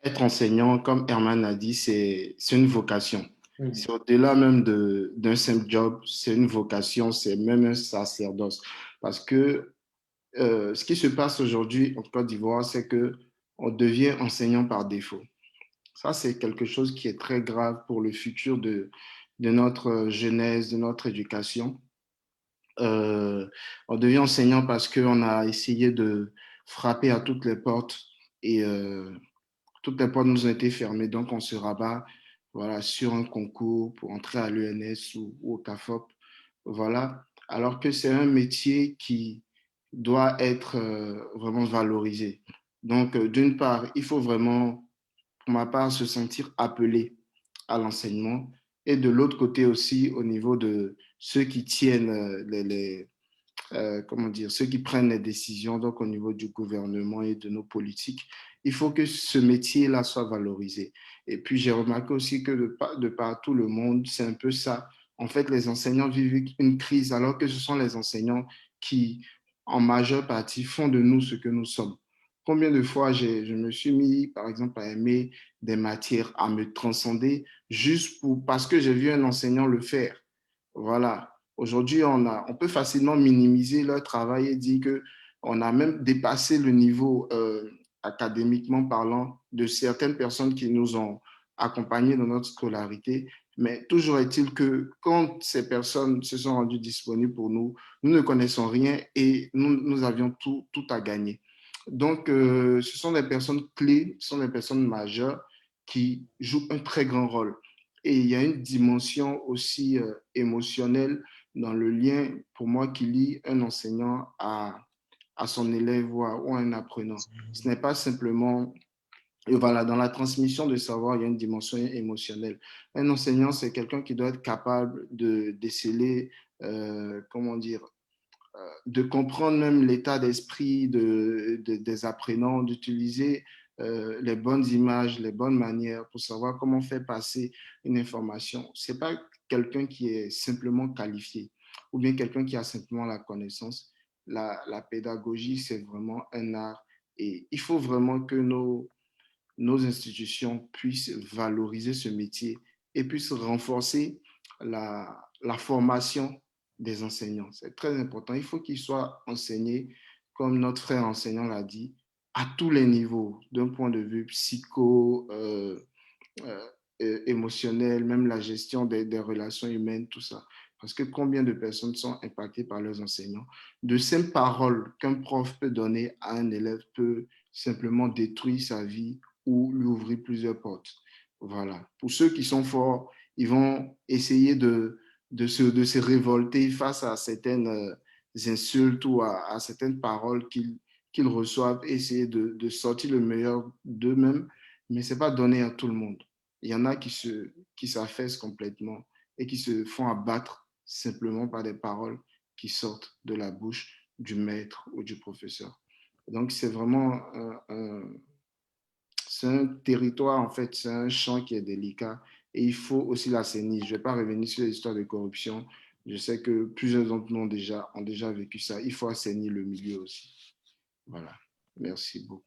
Être enseignant, comme Herman a dit, c'est une vocation. Mhm. C'est au-delà même d'un simple job, c'est une vocation, c'est même un sacerdoce. Parce que ce qui se passe aujourd'hui en Côte d'Ivoire, c'est que on devient enseignant par défaut. Ça, c'est quelque chose qui est très grave pour le futur de notre jeunesse, de notre éducation. Euh, on devient enseignant parce qu'on a essayé de frapper à toutes les portes et toutes les portes nous ont été fermées. Donc, on se rabat voilà, sur un concours pour entrer à l'UNS ou au CAFOP. Voilà. Alors que c'est un métier qui doit être vraiment valorisé. Donc, d'une part, il faut vraiment, pour ma part, se sentir appelé à l'enseignement. Et de l'autre côté aussi, au niveau de ceux qui tiennent comment dire, ceux qui prennent les décisions, donc au niveau du gouvernement et de nos politiques, il faut que ce métier-là soit valorisé. Et puis, j'ai remarqué aussi que de partout le monde, c'est un peu ça. En fait, les enseignants vivent une crise alors que ce sont les enseignants qui, en majeure partie, font de nous ce que nous sommes. Combien de fois je me suis mis, par exemple, à aimer des matières, à me transcender juste parce que j'ai vu un enseignant le faire. Voilà. Aujourd'hui, on peut facilement minimiser leur travail et dire qu'on a même dépassé le niveau académiquement parlant de certaines personnes qui nous ont accompagnés dans notre scolarité. Mais toujours est-il que quand ces personnes se sont rendues disponibles pour nous, nous ne connaissons rien et nous avions tout à gagner. Donc, ce sont des personnes clés, ce sont des personnes majeures qui jouent un très grand rôle. Et il y a une dimension aussi émotionnelle dans le lien, pour moi, qui lie un enseignant à son élève ou à un apprenant. Ce n'est pas simplement, et voilà, dans la transmission de savoir, il y a une dimension émotionnelle. Un enseignant, c'est quelqu'un qui doit être capable de déceler, comment dire, de comprendre même l'état d'esprit des apprenants, d'utiliser les bonnes images, les bonnes manières pour savoir comment faire passer une information. Ce n'est pas quelqu'un qui est simplement qualifié ou bien quelqu'un qui a simplement la connaissance. La pédagogie, c'est vraiment un art et il faut vraiment que nos institutions puissent valoriser ce métier et puissent renforcer la formation des enseignants. C'est très important. Il faut qu'ils soient enseignés, comme notre frère enseignant l'a dit, à tous les niveaux, d'un point de vue psycho, euh, émotionnel, même la gestion des relations humaines, tout ça. Parce que combien de personnes sont impactées par leurs enseignants? De simples paroles qu'un prof peut donner à un élève peut simplement détruire sa vie ou lui ouvrir plusieurs portes. Voilà. Pour ceux qui sont forts, ils vont essayer de se révolter face à certaines insultes ou à certaines paroles qu'ils reçoivent, essayer de sortir le meilleur d'eux-mêmes, mais ce n'est pas donné à tout le monde. Il y en a qui s'affaissent complètement et qui se font abattre simplement par des paroles qui sortent de la bouche du maître ou du professeur. Donc, c'est vraiment c'est un territoire, en fait, c'est un champ qui est délicat et il faut aussi l'assainir. Je ne vais pas revenir sur les histoires de corruption. Je sais que plusieurs d'entre nous ont déjà vécu ça. Il faut assainir le milieu aussi. Voilà. Merci beaucoup.